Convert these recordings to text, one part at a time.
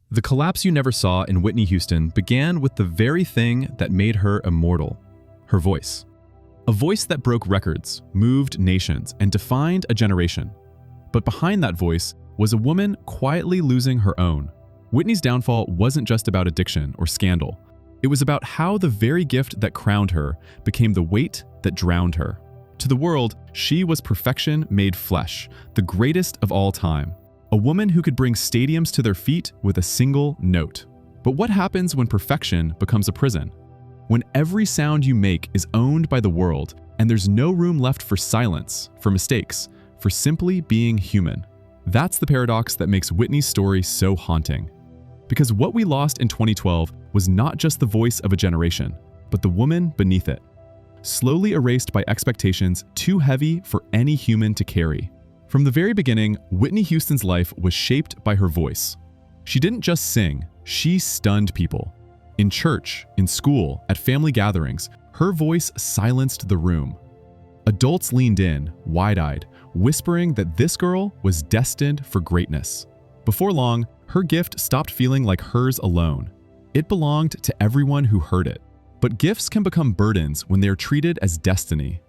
The collapse you never saw in Whitney Houston began with the very thing that made her immortal: her voice. A voice that broke records, moved nations, and defined a generation. But behind that voice was a woman quietly losing her own. Whitney's downfall wasn't just about addiction or scandal. It was about how the very gift that crowned her became the weight that drowned her. To the world, she was perfection made flesh, the greatest of all time. A woman who could bring stadiums to their feet with a single note. But what happens when perfection becomes a prison? When every sound you make is owned by the world, and there's no room left for silence, for mistakes, for simply being human. That's the paradox that makes Whitney's story so haunting. Because what we lost in 2012 was not just the voice of a generation, but the woman beneath it. Slowly erased by expectations too heavy for any human to carry. From the very beginning, Whitney Houston's life was shaped by her voice. She didn't just sing, she stunned people. In church, in school, at family gatherings, her voice silenced the room. Adults leaned in, wide-eyed, whispering that this girl was destined for greatness. Before long, her gift stopped feeling like hers alone. It belonged to everyone who heard it. But gifts can become burdens when they are treated as destiny.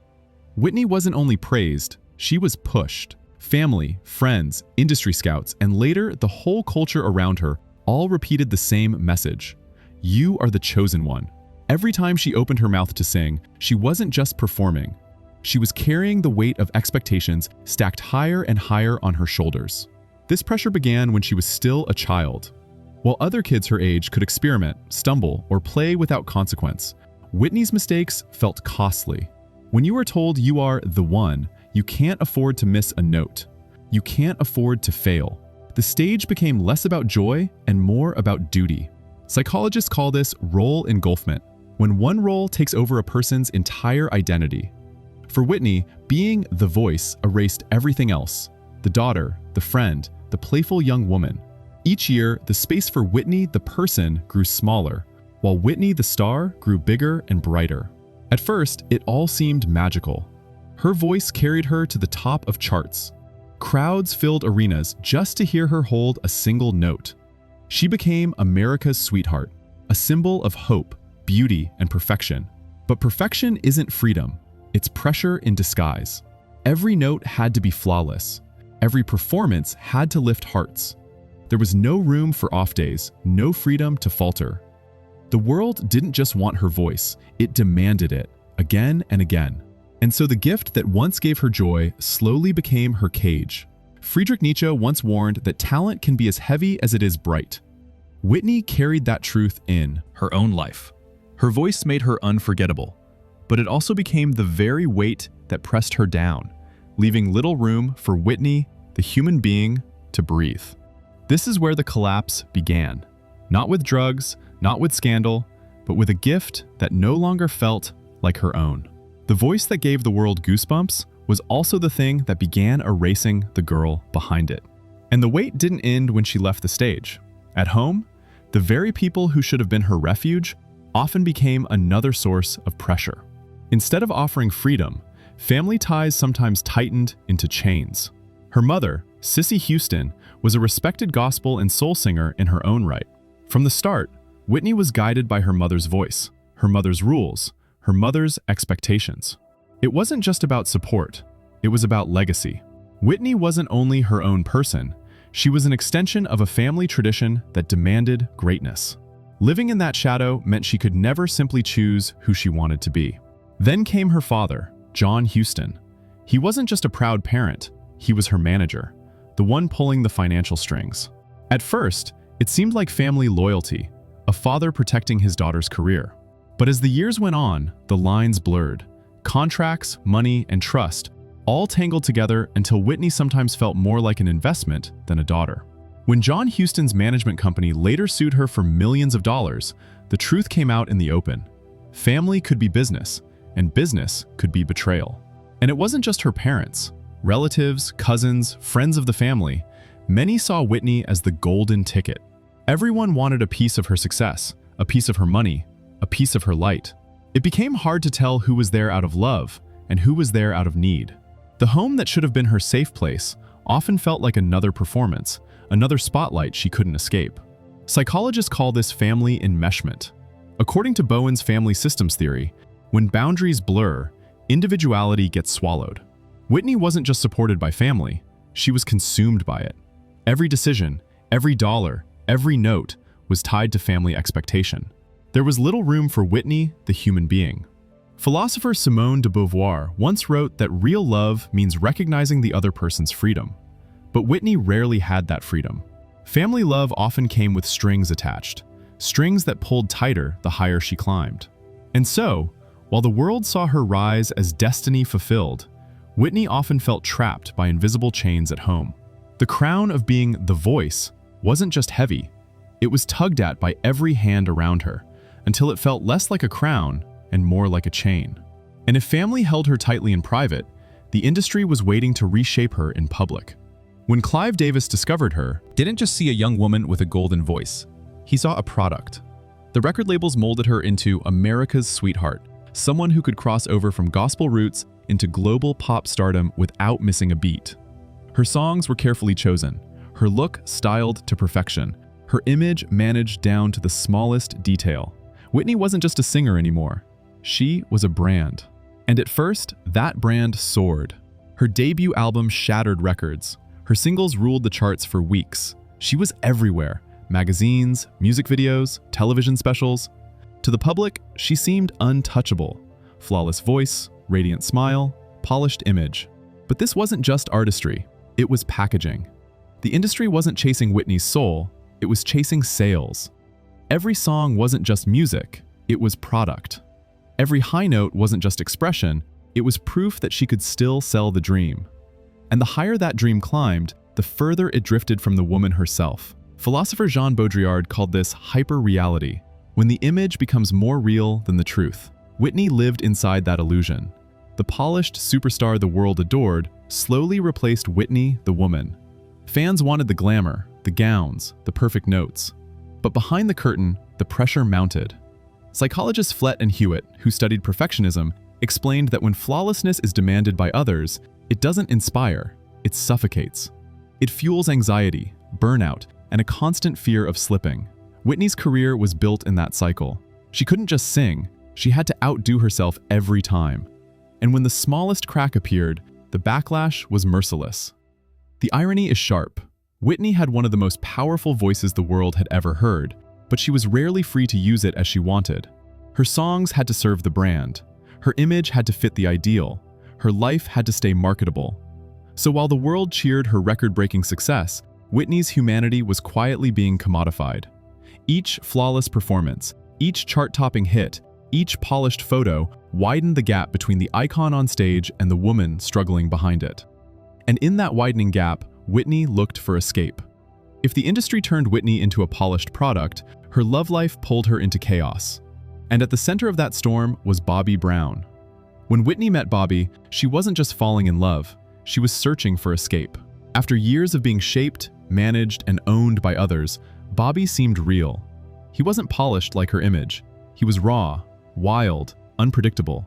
Whitney wasn't only praised, she was pushed. Family, friends, industry scouts, and later the whole culture around her all repeated the same message. You are the chosen one. Every time she opened her mouth to sing, she wasn't just performing. She was carrying the weight of expectations stacked higher and higher on her shoulders. This pressure began when she was still a child. While other kids her age could experiment, stumble, or play without consequence, Whitney's mistakes felt costly. When you are told you are the one, you can't afford to miss a note. You can't afford to fail. The stage became less about joy and more about duty. Psychologists call this role engulfment, when one role takes over a person's entire identity. For Whitney, being the voice erased everything else: the daughter, the friend, the playful young woman. Each year, the space for Whitney the person grew smaller, while Whitney the star grew bigger and brighter. At first, it all seemed magical. Her voice carried her to the top of charts. Crowds filled arenas just to hear her hold a single note. She became America's sweetheart, a symbol of hope, beauty, and perfection. But perfection isn't freedom, it's pressure in disguise. Every note had to be flawless. Every performance had to lift hearts. There was no room for off days, no freedom to falter. The world didn't just want her voice, it demanded it, again and again. And so the gift that once gave her joy slowly became her cage. Friedrich Nietzsche once warned that talent can be as heavy as it is bright. Whitney carried that truth in her own life. Her voice made her unforgettable, but it also became the very weight that pressed her down, leaving little room for Whitney, the human being, to breathe. This is where the collapse began. Not with drugs, not with scandal, but with a gift that no longer felt like her own. The voice that gave the world goosebumps was also the thing that began erasing the girl behind it. And the wait didn't end when she left the stage. At home, the very people who should have been her refuge often became another source of pressure. Instead of offering freedom, family ties sometimes tightened into chains. Her mother, Whitney Houston, was a respected gospel and soul singer in her own right. From the start, Whitney was guided by her mother's voice, her mother's rules, her mother's expectations. It wasn't just about support, it was about legacy. Whitney wasn't only her own person, she was an extension of a family tradition that demanded greatness. Living in that shadow meant she could never simply choose who she wanted to be. Then came her father, John Houston. He wasn't just a proud parent, he was her manager, the one pulling the financial strings. At first, it seemed like family loyalty, a father protecting his daughter's career. But as the years went on, the lines blurred. Contracts, money, and trust all tangled together until Whitney sometimes felt more like an investment than a daughter. When John Houston's management company later sued her for millions of dollars, the truth came out in the open. Family could be business, and business could be betrayal. And it wasn't just her parents. Relatives, cousins, friends of the family, many saw Whitney as the golden ticket. Everyone wanted a piece of her success, a piece of her money, a piece of her light. It became hard to tell who was there out of love and who was there out of need. The home that should have been her safe place often felt like another performance, another spotlight she couldn't escape. Psychologists call this family enmeshment. According to Bowen's family systems theory, when boundaries blur, individuality gets swallowed. Whitney wasn't just supported by family, she was consumed by it. Every decision, every dollar, every note was tied to family expectation. There was little room for Whitney, the human being. Philosopher Simone de Beauvoir once wrote that real love means recognizing the other person's freedom. But Whitney rarely had that freedom. Family love often came with strings attached, strings that pulled tighter the higher she climbed. And so, while the world saw her rise as destiny fulfilled, Whitney often felt trapped by invisible chains at home. The crown of being the voice wasn't just heavy, it was tugged at by every hand around her, until it felt less like a crown and more like a chain. And if family held her tightly in private, the industry was waiting to reshape her in public. When Clive Davis discovered her, didn't just see a young woman with a golden voice. He saw a product. The record labels molded her into America's sweetheart, someone who could cross over from gospel roots into global pop stardom without missing a beat. Her songs were carefully chosen, her look styled to perfection, her image managed down to the smallest detail. Whitney wasn't just a singer anymore. She was a brand. And at first, that brand soared. Her debut album shattered records. Her singles ruled the charts for weeks. She was everywhere. Magazines, music videos, television specials. To the public, she seemed untouchable. Flawless voice, radiant smile, polished image. But this wasn't just artistry, it was packaging. The industry wasn't chasing Whitney's soul, it was chasing sales. Every song wasn't just music, it was product. Every high note wasn't just expression, it was proof that she could still sell the dream. And the higher that dream climbed, the further it drifted from the woman herself. Philosopher Jean Baudrillard called this hyper-reality, when the image becomes more real than the truth. Whitney lived inside that illusion. The polished superstar the world adored slowly replaced Whitney, the woman. Fans wanted the glamour, the gowns, the perfect notes. But behind the curtain, the pressure mounted. Psychologists Flett and Hewitt, who studied perfectionism, explained that when flawlessness is demanded by others, it doesn't inspire, it suffocates. It fuels anxiety, burnout, and a constant fear of slipping. Whitney's career was built in that cycle. She couldn't just sing, she had to outdo herself every time. And when the smallest crack appeared, the backlash was merciless. The irony is sharp. Whitney had one of the most powerful voices the world had ever heard, but she was rarely free to use it as she wanted. Her songs had to serve the brand. Her image had to fit the ideal. Her life had to stay marketable. So while the world cheered her record-breaking success, Whitney's humanity was quietly being commodified. Each flawless performance, each chart-topping hit, each polished photo widened the gap between the icon on stage and the woman struggling behind it. And in that widening gap, Whitney looked for escape. If the industry turned Whitney into a polished product, her love life pulled her into chaos. And at the center of that storm was Bobby Brown. When Whitney met Bobby, she wasn't just falling in love, she was searching for escape. After years of being shaped, managed, and owned by others, Bobby seemed real. He wasn't polished like her image. He was raw, wild, unpredictable.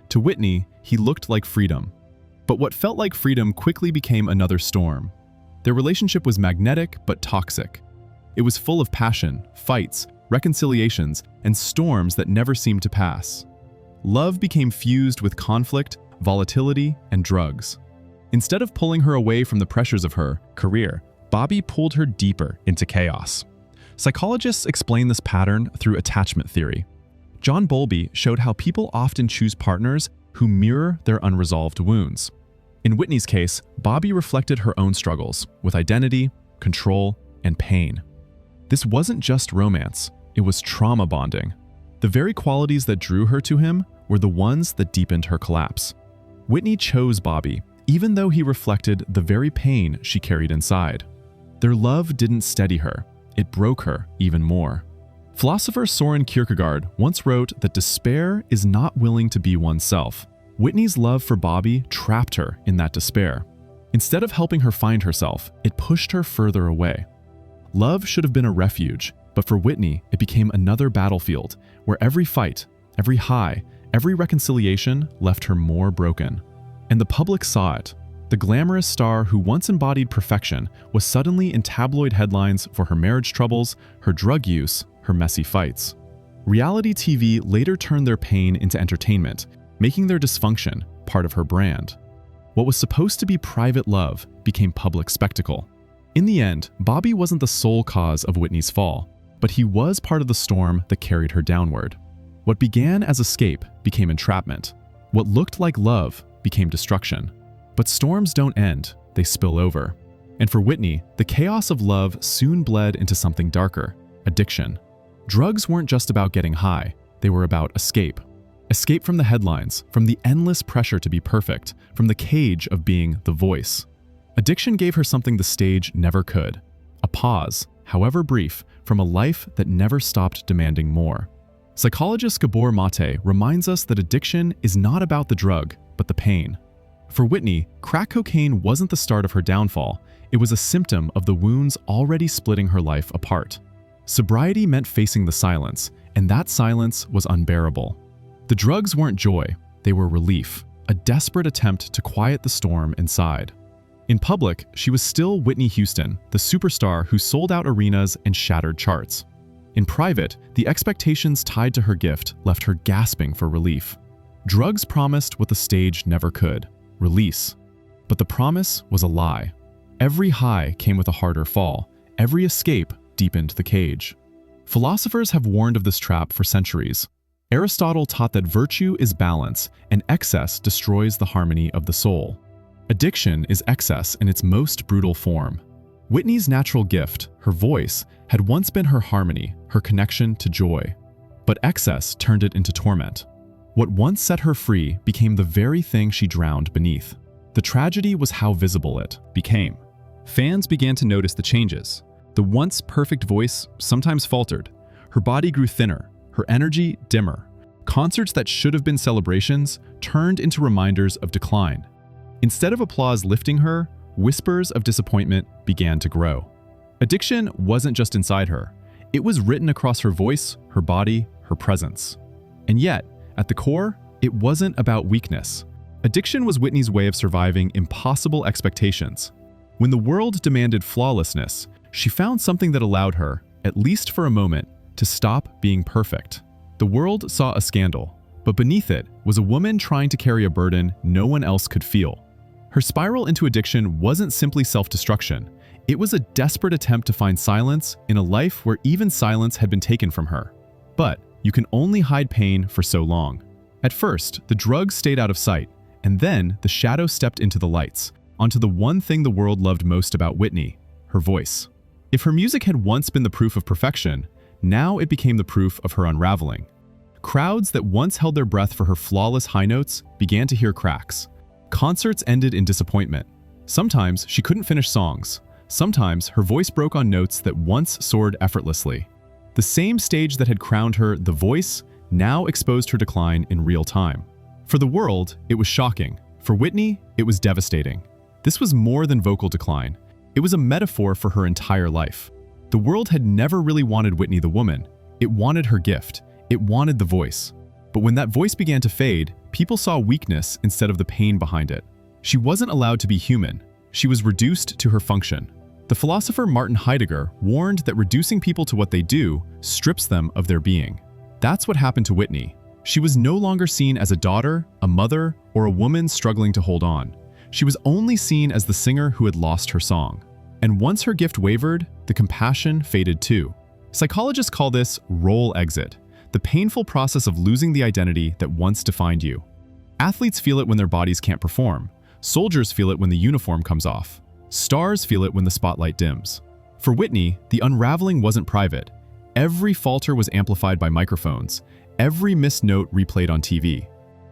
To Whitney, he looked like freedom. But what felt like freedom quickly became another storm. Their relationship was magnetic but toxic. It was full of passion, fights, reconciliations, and storms that never seemed to pass. Love became fused with conflict, volatility, and drugs. Instead of pulling her away from the pressures of her career, Bobby pulled her deeper into chaos. Psychologists explain this pattern through attachment theory. John Bowlby showed how people often choose partners who mirror their unresolved wounds. In Whitney's case, Bobby reflected her own struggles with identity, control, and pain. This wasn't just romance, it was trauma bonding. The very qualities that drew her to him were the ones that deepened her collapse. Whitney chose Bobby, even though he reflected the very pain she carried inside. Their love didn't steady her, it broke her even more. Philosopher Soren Kierkegaard once wrote that despair is not willing to be oneself. Whitney's love for Bobby trapped her in that despair. Instead of helping her find herself, it pushed her further away. Love should have been a refuge, but for Whitney, it became another battlefield where every fight, every high, every reconciliation left her more broken. And the public saw it. The glamorous star who once embodied perfection was suddenly in tabloid headlines for her marriage troubles, her drug use, her messy fights. Reality TV later turned their pain into entertainment, making their dysfunction part of her brand. What was supposed to be private love became public spectacle. In the end, Bobby wasn't the sole cause of Whitney's fall, but he was part of the storm that carried her downward. What began as escape became entrapment. What looked like love became destruction. But storms don't end, they spill over. And for Whitney, the chaos of love soon bled into something darker: addiction. Drugs weren't just about getting high, they were about escape. Escape from the headlines, from the endless pressure to be perfect, from the cage of being the voice. Addiction gave her something the stage never could: a pause, however brief, from a life that never stopped demanding more. Psychologist Gabor Mate reminds us that addiction is not about the drug, but the pain. For Whitney, crack cocaine wasn't the start of her downfall, it was a symptom of the wounds already splitting her life apart. Sobriety meant facing the silence, and that silence was unbearable. The drugs weren't joy, they were relief, a desperate attempt to quiet the storm inside. In public, she was still Whitney Houston, the superstar who sold out arenas and shattered charts. In private, the expectations tied to her gift left her gasping for relief. Drugs promised what the stage never could: release. But the promise was a lie. Every high came with a harder fall. Every escape deepened the cage. Philosophers have warned of this trap for centuries. Aristotle taught that virtue is balance, and excess destroys the harmony of the soul. Addiction is excess in its most brutal form. Whitney's natural gift, her voice, had once been her harmony, her connection to joy. But excess turned it into torment. What once set her free became the very thing she drowned beneath. The tragedy was how visible it became. Fans began to notice the changes. The once perfect voice sometimes faltered. Her body grew thinner, her energy dimmer. Concerts that should have been celebrations turned into reminders of decline. Instead of applause lifting her, whispers of disappointment began to grow. Addiction wasn't just inside her. It was written across her voice, her body, her presence. And yet, at the core, it wasn't about weakness. Addiction was Whitney's way of surviving impossible expectations. When the world demanded flawlessness, she found something that allowed her, at least for a moment, to stop being perfect. The world saw a scandal, but beneath it was a woman trying to carry a burden no one else could feel. Her spiral into addiction wasn't simply self-destruction. It was a desperate attempt to find silence in a life where even silence had been taken from her. But you can only hide pain for so long. At first, the drugs stayed out of sight, and then the shadow stepped into the lights, onto the one thing the world loved most about Whitney: her voice. If her music had once been the proof of perfection, now it became the proof of her unraveling. Crowds that once held their breath for her flawless high notes began to hear cracks. Concerts ended in disappointment. Sometimes she couldn't finish songs. Sometimes her voice broke on notes that once soared effortlessly. The same stage that had crowned her the voice now exposed her decline in real time. For the world, it was shocking. For Whitney, it was devastating. This was more than vocal decline. It was a metaphor for her entire life. The world had never really wanted Whitney the woman. It wanted her gift. It wanted the voice. But when that voice began to fade, people saw weakness instead of the pain behind it. She wasn't allowed to be human. She was reduced to her function. The philosopher Martin Heidegger warned that reducing people to what they do strips them of their being. That's what happened to Whitney. She was no longer seen as a daughter, a mother, or a woman struggling to hold on. She was only seen as the singer who had lost her song. And once her gift wavered, the compassion faded too. Psychologists call this role exit, the painful process of losing the identity that once defined you. Athletes feel it when their bodies can't perform. Soldiers feel it when the uniform comes off. Stars feel it when the spotlight dims. For Whitney, the unraveling wasn't private. Every falter was amplified by microphones. Every missed note replayed on TV.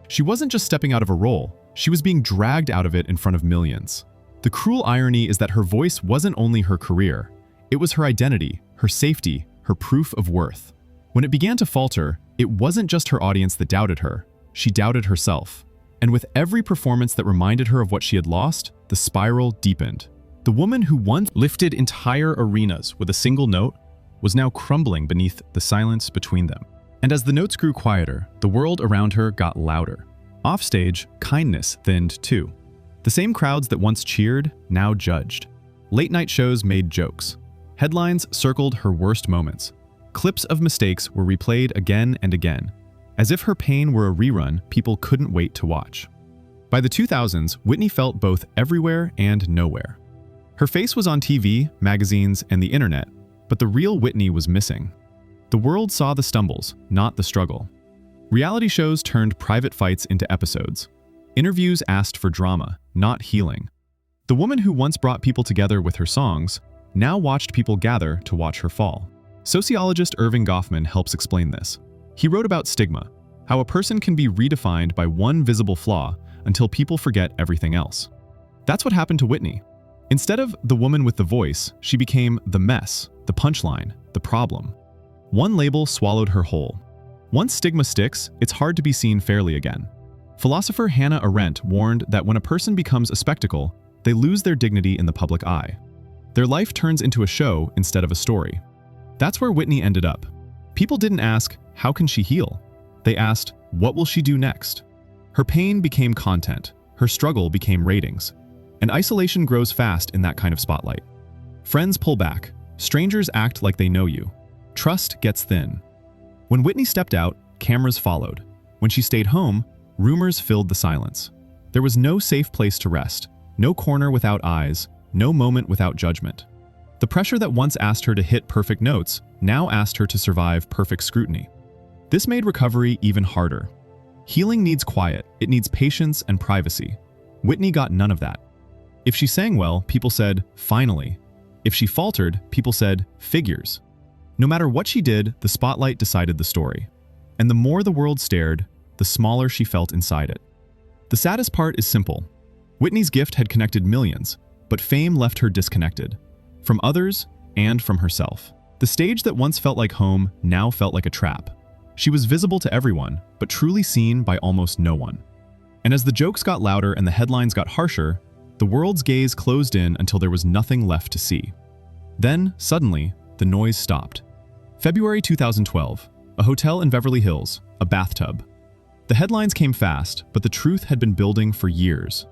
She wasn't just stepping out of a role, she was being dragged out of it in front of millions. The cruel irony is that her voice wasn't only her career. It was her identity, her safety, her proof of worth. When it began to falter, it wasn't just her audience that doubted her. She doubted herself. And with every performance that reminded her of what she had lost, the spiral deepened. The woman who once lifted entire arenas with a single note was now crumbling beneath the silence between them. And as the notes grew quieter, the world around her got louder. Offstage, kindness thinned too. The same crowds that once cheered now judged. Late-night shows made jokes. Headlines circled her worst moments. Clips of mistakes were replayed again and again. As if her pain were a rerun people couldn't wait to watch. By the 2000s, Whitney felt both everywhere and nowhere. Her face was on TV, magazines, and the internet, but the real Whitney was missing. The world saw the stumbles, not the struggle. Reality shows turned private fights into episodes. Interviews asked for drama, not healing. The woman who once brought people together with her songs now watched people gather to watch her fall. Sociologist Irving Goffman helps explain this. He wrote about stigma, how a person can be redefined by one visible flaw until people forget everything else. That's what happened to Whitney. Instead of the woman with the voice, she became the mess, the punchline, the problem. One label swallowed her whole. Once stigma sticks, it's hard to be seen fairly again. Philosopher Hannah Arendt warned that when a person becomes a spectacle, they lose their dignity in the public eye. Their life turns into a show instead of a story. That's where Whitney ended up. People didn't ask, how can she heal? They asked, what will she do next? Her pain became content. Her struggle became ratings. And isolation grows fast in that kind of spotlight. Friends pull back. Strangers act like they know you. Trust gets thin. When Whitney stepped out, cameras followed. When she stayed home, rumors filled the silence. There was no safe place to rest, no corner without eyes, no moment without judgment. The pressure that once asked her to hit perfect notes now asked her to survive perfect scrutiny. This made recovery even harder. Healing needs quiet, it needs patience and privacy. Whitney got none of that. If she sang well, people said, finally. If she faltered, people said, figures. No matter what she did, the spotlight decided the story. And the more the world stared, the smaller she felt inside it. The saddest part is simple. Whitney's gift had connected millions, but fame left her disconnected. From others and from herself. The stage that once felt like home now felt like a trap. She was visible to everyone, but truly seen by almost no one. And as the jokes got louder and the headlines got harsher, the world's gaze closed in until there was nothing left to see. Then, suddenly, the noise stopped. February 2012, a hotel in Beverly Hills, a bathtub. The headlines came fast, but the truth had been building for years.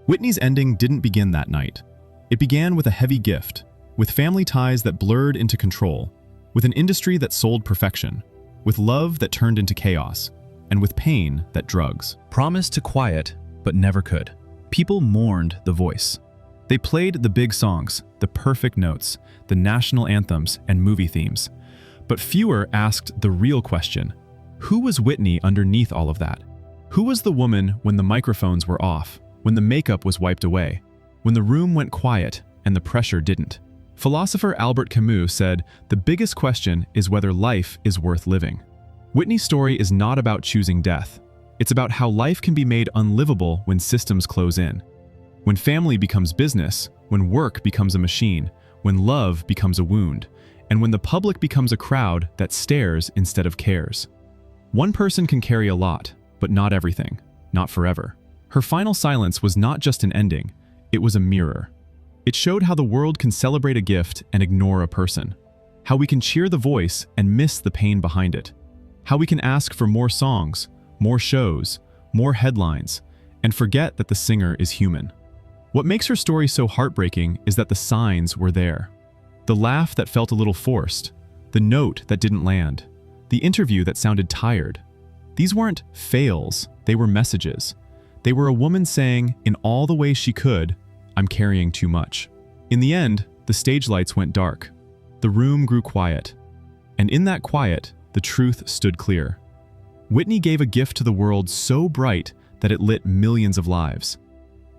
Whitney's ending didn't begin that night. It began with a heavy gift, with family ties that blurred into control, with an industry that sold perfection, with love that turned into chaos, and with pain that drugs. Promised to quiet, but never could. People mourned the voice. They played the big songs, the perfect notes, the national anthems and movie themes. But fewer asked the real question. Who was Whitney underneath all of that? Who was the woman when the microphones were off, when the makeup was wiped away, when the room went quiet and the pressure didn't? Philosopher Albert Camus said, the biggest question is whether life is worth living. Whitney's story is not about choosing death. It's about how life can be made unlivable when systems close in. When family becomes business, when work becomes a machine, when love becomes a wound, and when the public becomes a crowd that stares instead of cares. One person can carry a lot, but not everything, not forever. Her final silence was not just an ending, it was a mirror. It showed how the world can celebrate a gift and ignore a person. How we can cheer the voice and miss the pain behind it. How we can ask for more songs, more shows, more headlines, and forget that the singer is human. What makes her story so heartbreaking is that the signs were there. The laugh that felt a little forced, the note that didn't land, the interview that sounded tired. These weren't fails, they were messages. They were a woman saying, in all the ways she could, I'm carrying too much. In the end, the stage lights went dark. The room grew quiet. And in that quiet, the truth stood clear. Whitney gave a gift to the world so bright that it lit millions of lives.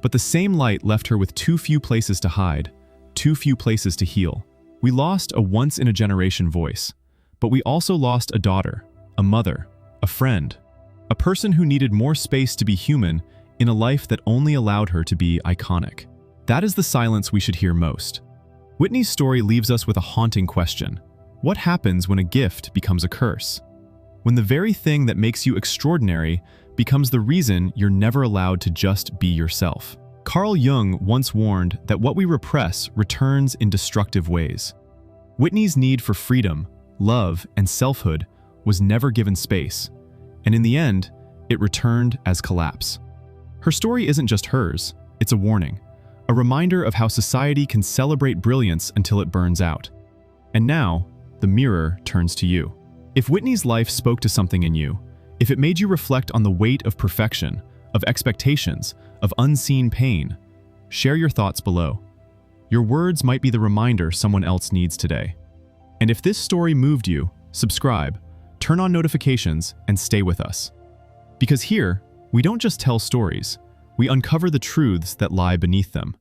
But the same light left her with too few places to hide, too few places to heal. We lost a once-in-a-generation voice, but we also lost a daughter, a mother, a friend, a person who needed more space to be human in a life that only allowed her to be iconic. That is the silence we should hear most. Whitney's story leaves us with a haunting question. What happens when a gift becomes a curse? When the very thing that makes you extraordinary becomes the reason you're never allowed to just be yourself. Carl Jung once warned that what we repress returns in destructive ways. Whitney's need for freedom, love, and selfhood was never given space, and in the end, it returned as collapse. Her story isn't just hers, It's a warning, a reminder of how society can celebrate brilliance until it burns out. And now, the mirror turns to you. If Whitney's life spoke to something in you, if it made you reflect on the weight of perfection, of expectations, of unseen pain, share your thoughts below. Your words might be the reminder someone else needs today. And if this story moved you, subscribe, turn on notifications, and stay with us. Because here, we don't just tell stories, we uncover the truths that lie beneath them.